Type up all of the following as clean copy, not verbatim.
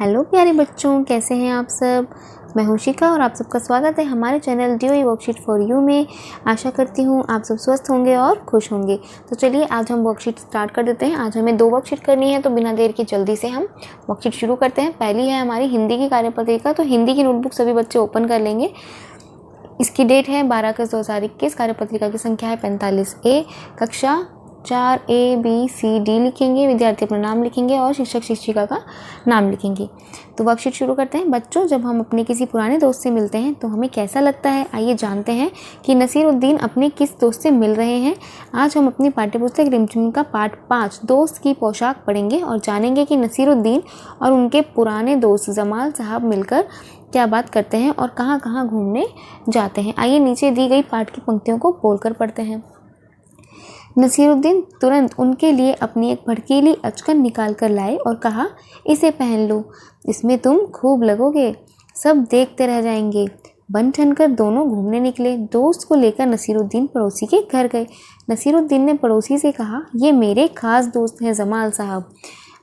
Hello प्यारे बच्चों, कैसे हैं आप सब। मैं हूं शिखा और आप सबका स्वागत है हमारे channel DOE worksheet for you में। आशा करती हूं आप सब स्वस्थ होंगे और खुश होंगे। तो चलिए आज हम वर्कशीट स्टार्ट कर देते हैं। आज हमें 2 वर्कशीट करनी है, तो बिना देर की जल्दी से हम वर्कशीट शुरू करते हैं। पहली है हमारी हिंदी की कार्यपत्रिका। तो हिंदी की नोटबुक सभी बच्चे ओपन कर लेंगे। इसकी डेट है 12 अगस्त 2021। कार्यपत्रिका की संख्या है 45A। कक्षा 4A B C D लिखेंगे। विद्यार्थी अपना नाम लिखेंगे और शिक्षक शिक्षिका का नाम लिखेंगे। तो वर्कशीट शुरू करते हैं। बच्चों, जब हम अपने किसी पुराने दोस्त से मिलते हैं तो हमें कैसा लगता है, आइए जानते हैं कि नसीरुद्दीन अपने किस दोस्त से मिल रहे हैं। आज हम अपनी पाठ्यपुस्तक रिमझिम का पाठ 5 दोस्त की पोशाक पढ़ेंगे और जानेंगे कि नसीरुद्दीन और उनके पुराने दोस्त जमाल साहब मिलकर क्या बात करते हैं और कहाँ कहाँ घूमने जाते हैं। आइए नीचे दी गई पाठ की पंक्तियों को बोलकर पढ़ते हैं। नसीरुद्दीन तुरंत उनके लिए अपनी एक भड़कीली अचकन निकाल कर लाए और कहा, इसे पहन लो, इसमें तुम खूब लगोगे, सब देखते रह जाएंगे। बन ठन कर दोनों घूमने निकले। दोस्त को लेकर नसीरुद्दीन पड़ोसी के घर गए। नसीरुद्दीन ने पड़ोसी से कहा, ये मेरे खास दोस्त हैं जमाल साहब।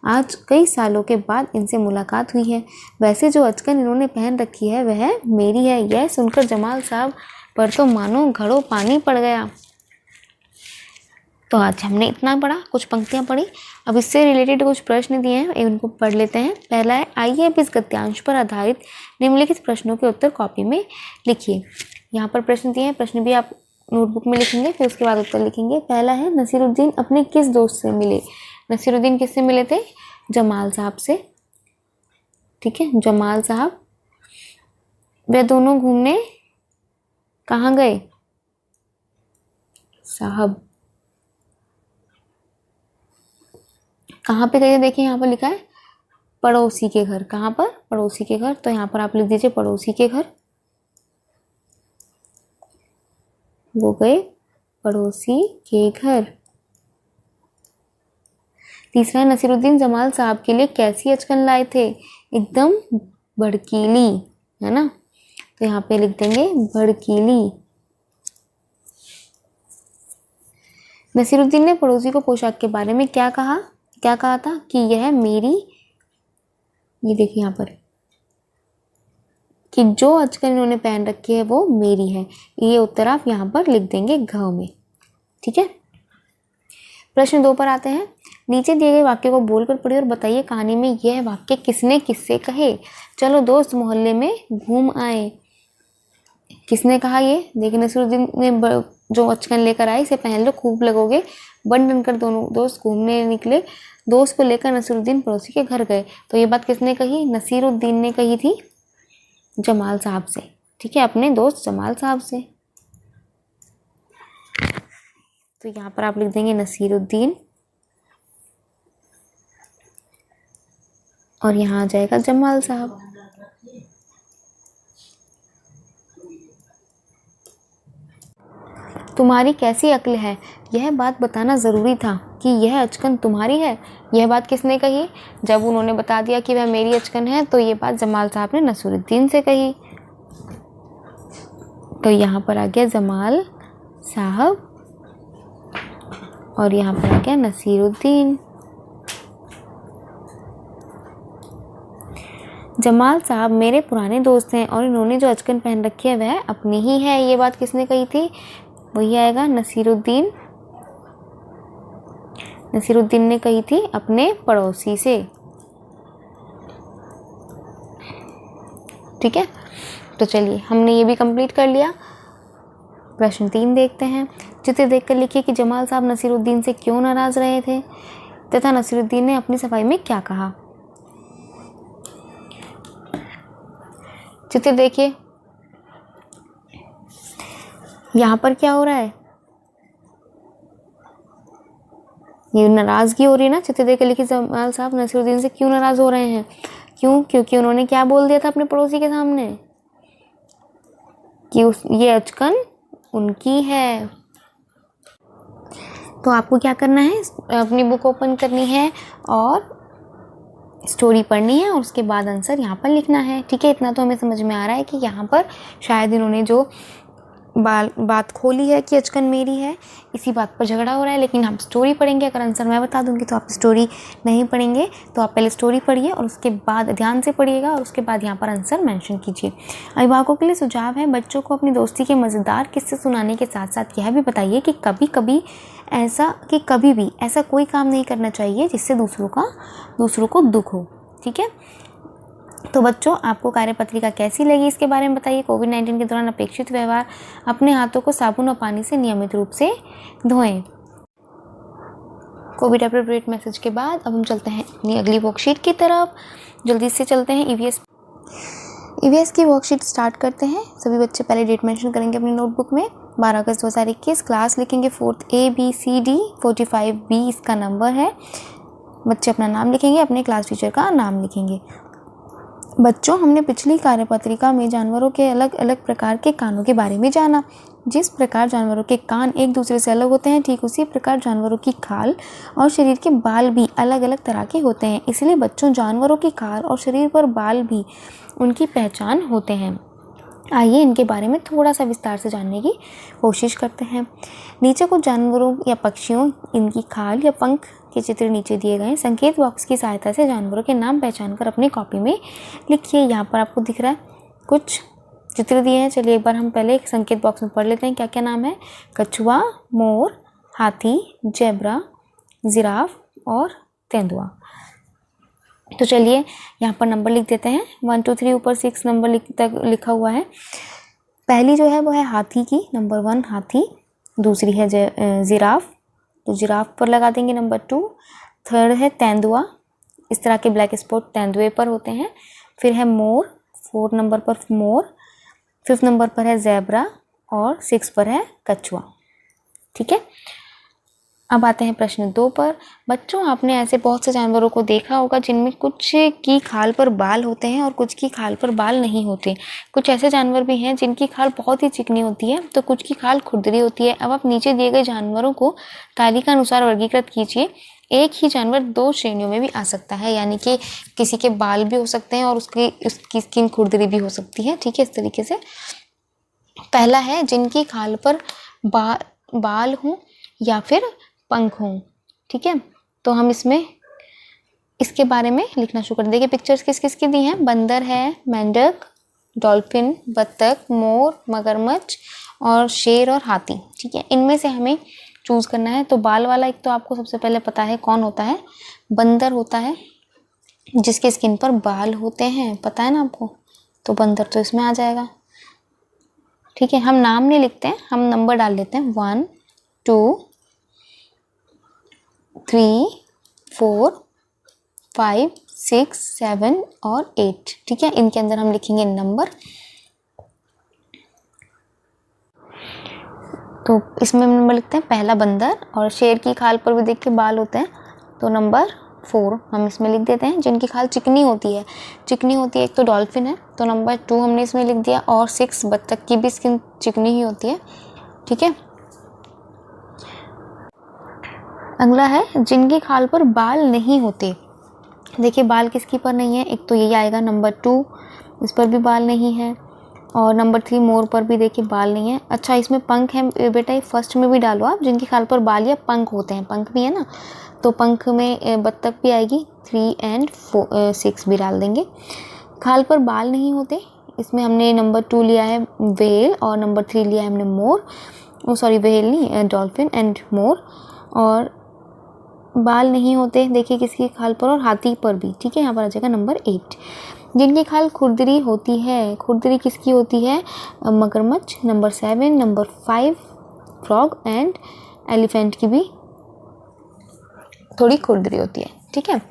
आज कई सालों के बाद इनसे मुलाकात हुई है। वैसे जो अचकन इन्होंने पहन रखी है वह मेरी है। यह सुनकर जमाल साहब पर तो मानो घड़ों पानी पड़ गया। तो आज हमने इतना पढ़ा, कुछ पंक्तियां पढ़ी। अब इससे रिलेटेड कुछ प्रश्न दिए हैं, इनको पढ़ लेते हैं। पहला है, आइए अब इस गद्यांश पर आधारित निम्नलिखित प्रश्नों के उत्तर कॉपी में लिखिए। यहाँ पर प्रश्न दिए हैं, प्रश्न भी आप नोटबुक में लिखेंगे, फिर उसके बाद उत्तर लिखेंगे। पहला है, नसीरुद्दीन अपने किस दोस्त से मिले। नसीरुद्दीन किससे मिले थे? जमाल साहब से। ठीक है, जमाल साहब। वे दोनों घूमने कहाँ गए? साहब कहाँ पे गए? देखिए यहाँ पर लिखा है पड़ोसी के घर। कहाँ पर? पड़ोसी के घर। तो यहाँ पर आप लिख दीजिए पड़ोसी के घर। वो गए पड़ोसी के घर। तीसरा है, नसीरुद्दीन जमाल साहब के लिए कैसी अचकन लाए थे? एकदम भड़कीली, है ना। तो यहाँ पे लिख देंगे भड़कीली। नसीरुद्दीन ने पड़ोसी को पोशाक के बारे में क्या कहा था कि यह मेरी, ये देखिए यहाँ पर, कि जो अचकन इन्होंने पहन रखी है वो मेरी है। ये उत्तर आप यहाँ पर लिख देंगे घ में। ठीक है। प्रश्न 2 पर आते हैं। नीचे दिए गए वाक्य को बोलकर पढ़िए और बताइए कहानी में यह वाक्य किसने किससे कहे। चलो दोस्त मोहल्ले में घूम आए। किसने कहा ये? देखिए, नसीरुद्दीन ने जो अचकन लेकर आए, इसे पहन लो, खूब लगोगे। बन बनकर दोनों दोस्त घूमने निकले। दोस्त को लेकर नसीरुद्दीन पड़ोसी के घर गए। तो ये बात किसने कही? नसीरुद्दीन ने कही थी जमाल साहब से। ठीक है, अपने दोस्त जमाल साहब से। तो यहाँ पर आप लिख देंगे नसीरुद्दीन और यहाँ आ जाएगा जमाल साहब। तुम्हारी कैसी अक्ल है, यह बात बताना ज़रूरी था कि यह अचकन तुम्हारी है। यह बात किसने कही? जब उन्होंने बता दिया कि वह मेरी अचकन है, तो ये बात जमाल साहब ने नसीरुद्दीन से कही। तो यहाँ पर आ गया जमाल साहब और यहाँ पर आ गया नसीरुद्दीन। जमाल साहब मेरे पुराने दोस्त हैं और इन्होंने जो अचकन पहन रखी है वह अपनी ही है। ये बात किसने कही थी? वही आएगा नसीरुद्दीन। नसीरुद्दीन ने कही थी अपने पड़ोसी से। ठीक है, तो चलिए हमने ये भी कंप्लीट कर लिया। प्रश्न 3 देखते हैं। चित्र देखकर लिखिए कि जमाल साहब नसीरुद्दीन से क्यों नाराज रहे थे तथा नसीरुद्दीन ने अपनी सफाई में क्या कहा। चित्र देखिए, यहाँ पर क्या हो रहा है? ये नाराजगी हो रही है ना। चित्र देख के लिखिए जमाल साहब नसीरुद्दीन से क्यों नाराज हो रहे हैं। क्यों? क्योंकि उन्होंने क्या बोल दिया था अपने पड़ोसी के सामने कि ये अचकन उनकी है। तो आपको क्या करना है? अपनी बुक ओपन करनी है और स्टोरी पढ़नी है और उसके बाद आंसर यहाँ पर लिखना है। ठीक है, इतना तो हमें समझ में आ रहा है कि यहाँ पर शायद इन्होंने जो बात खोली है कि अचकन मेरी है, इसी बात पर झगड़ा हो रहा है, लेकिन आप स्टोरी पढ़ेंगे। अगर आंसर मैं बता दूंगी तो आप स्टोरी नहीं पढ़ेंगे, तो आप पहले स्टोरी पढ़िए और उसके बाद ध्यान से पढ़िएगा और उसके बाद यहाँ पर आंसर मेंशन कीजिए। अभिभावकों के लिए सुझाव है, बच्चों को अपनी दोस्ती के मज़ेदार किस्से सुनाने के साथ साथ यह भी बताइए कि कभी भी ऐसा कोई काम नहीं करना चाहिए जिससे दूसरों को दुख हो। ठीक है, तो बच्चों आपको कार्यपत्रिका कैसी लगी इसके बारे में बताइए। कोविड-19 के दौरान अपेक्षित व्यवहार, अपने हाथों को साबुन और पानी से नियमित रूप से धोएं। कोविड एप्रोप्रिएट मैसेज के बाद अब हम चलते हैं अपनी अगली वर्कशीट की तरफ। जल्दी से चलते हैं। ईवीएस की वर्कशीट स्टार्ट करते हैं। सभी बच्चे पहले डेट मेंशन करेंगे अपनी नोटबुक में। 12 अगस्त 2021, क्लास लिखेंगे 4th ABCD, 45B इसका नंबर है। बच्चे अपना नाम लिखेंगे, अपने क्लास टीचर का नाम लिखेंगे। बच्चों, हमने पिछली कार्यपत्रिका में जानवरों के अलग अलग प्रकार के कानों के बारे में जाना। जिस प्रकार जानवरों के कान एक दूसरे से अलग होते हैं, ठीक उसी प्रकार जानवरों की खाल और शरीर के बाल भी अलग अलग तरह के होते हैं। इसलिए बच्चों, जानवरों की खाल और शरीर पर बाल भी उनकी पहचान होते हैं। आइए इनके बारे में थोड़ा सा विस्तार से जानने की कोशिश करते हैं। नीचे कुछ जानवरों या पक्षियों, इनकी खाल या पंख के चित्र नीचे दिए गए हैं। संकेत बॉक्स की सहायता से जानवरों के नाम पहचान कर अपनी कॉपी में लिखिए। यहाँ पर आपको दिख रहा है कुछ चित्र दिए हैं। चलिए एक बार हम पहले एक संकेत बॉक्स में पढ़ लेते हैं क्या क्या नाम है। कछुआ, मोर, हाथी, जेब्रा, जिराफ और तेंदुआ। तो चलिए यहाँ पर नंबर लिख देते हैं। 1 2 3 ऊपर 6 नंबर तक लिखा हुआ है। पहली जो है वो है हाथी की, नंबर 1 हाथी। दूसरी है जिराफ, तो जिराफ पर लगा देंगे नंबर 2। थर्ड है तेंदुआ, इस तरह के ब्लैक स्पॉट तेंदुए पर होते हैं। फिर है मोर, 4 नंबर पर मोर। 5th नंबर पर है ज़ेब्रा और 6 पर है कछुआ। ठीक है, अब आते हैं प्रश्न 2 पर। बच्चों, आपने ऐसे बहुत से जानवरों को देखा होगा जिनमें कुछ की खाल पर बाल होते हैं और कुछ की खाल पर बाल नहीं होते। कुछ ऐसे जानवर भी हैं जिनकी खाल बहुत ही चिकनी होती है, तो कुछ की खाल खुरदरी होती है। अब आप नीचे दिए गए जानवरों को तालिका अनुसार वर्गीकृत कीजिए। एक ही जानवर 2 श्रेणियों में भी आ सकता है, यानी कि किसी के बाल भी हो सकते हैं और उसकी स्किन खुरदरी भी हो सकती है। ठीक है, इस तरीके से। पहला है जिनकी खाल पर बाल हों या फिर पंख हों। ठीक है, तो हम इसके बारे में लिखना शुरू कर देंगे। पिक्चर्स किस किस की दी हैं। बंदर है, मेंढक, डॉल्फिन, बत्तख, मोर, मगरमच्छ और शेर और हाथी। ठीक है, इनमें से हमें चूज करना है। तो बाल वाला एक तो आपको सबसे पहले पता है कौन होता है, बंदर होता है, जिसके स्किन पर बाल होते हैं, पता है ना आपको। तो बंदर तो इसमें आ जाएगा। ठीक है, हम नाम नहीं लिखते हैं, हम नंबर डाल लेते हैं 1 2 3 4 5 6 7 और 8। ठीक है, इनके अंदर हम लिखेंगे नंबर। तो इसमें नंबर लिखते हैं पहला बंदर, और शेर की खाल पर भी देख के बाल होते हैं, तो नंबर 4 हम इसमें लिख देते हैं। जिनकी खाल चिकनी होती है एक तो डॉल्फिन है, तो नंबर 2 हमने इसमें लिख दिया। और 6 बत्तख की भी स्किन चिकनी ही होती है। ठीक है, अगला है जिनकी खाल पर बाल नहीं होते। देखिए बाल किसकी पर नहीं है, एक तो यही आएगा नंबर 2, इस पर भी बाल नहीं है। और नंबर 3 मोर पर भी देखिए बाल नहीं है। अच्छा, इसमें पंख है बेटा, ये फर्स्ट में भी डालो आप, जिनकी खाल पर बाल या पंख होते हैं, पंख भी है ना, तो पंख में बत्तख भी आएगी। 3 और 6 भी डाल देंगे। खाल पर बाल नहीं होते, इसमें हमने नंबर 2 लिया है व्हेल और नंबर 3 लिया है हमने मोर, व्हेल नहीं, डॉल्फिन एंड मोर। और बाल नहीं होते देखिए किसकी खाल पर, और हाथी पर भी। ठीक है, यहाँ पर आ जाएगा नंबर 8। जिनकी खाल खुरदरी होती है, खुरदरी किसकी होती है, मगरमच्छ, number 7, number 5 frog and elephant की भी थोड़ी खुरदरी होती है। ठीक है,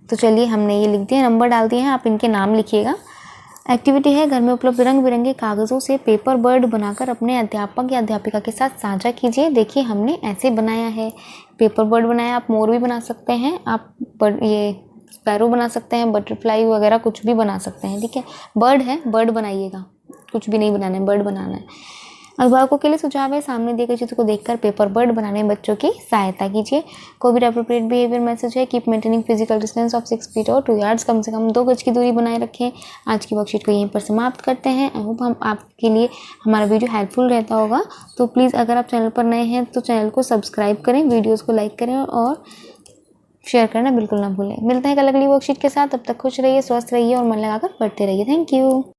तो चलिए हमने ये लिख दिया, नंबर डाल दिए हैं, आप इनके नाम लिखिएगा। एक्टिविटी है, घर में उपलब्ध रंग बिरंगे कागज़ों से पेपर बर्ड बनाकर अपने अध्यापक या अध्यापिका के साथ साझा कीजिए। देखिए हमने ऐसे बनाया है, पेपर बर्ड बनाया। आप मोर भी बना सकते हैं, आप ये स्पैरो बना सकते हैं, बटरफ्लाई वगैरह कुछ भी बना सकते हैं। ठीक है, बर्ड है, बर्ड बनाइएगा, कुछ भी नहीं बनाना है, बर्ड बनाना है। अभिभावकों के लिए सुझाव है, सामने दिए गए चित्र को देखकर पेपर बर्ड बनाने में बच्चों की सहायता कीजिए। कोविड अप्रोप्रिएट बिहेवियर मैसेज है, keep maintaining physical distance of 6 feet और 2 यार्ड्स, कम से कम 2 गज की दूरी बनाए रखें। आज की वर्कशीट को यहीं पर समाप्त करते हैं। आई होप हम आपके लिए हमारा वीडियो हेल्पफुल रहता होगा। तो प्लीज़ अगर आप चैनल पर नए हैं तो चैनल को सब्सक्राइब करें, वीडियोज़ को लाइक करें और शेयर करना बिल्कुल ना भूलें। मिलते हैं कल अगली वर्कशीट के साथ, तब तक खुश रहिए, स्वस्थ रहिए और मन लगाकर पढ़ते रहिए। Thank you.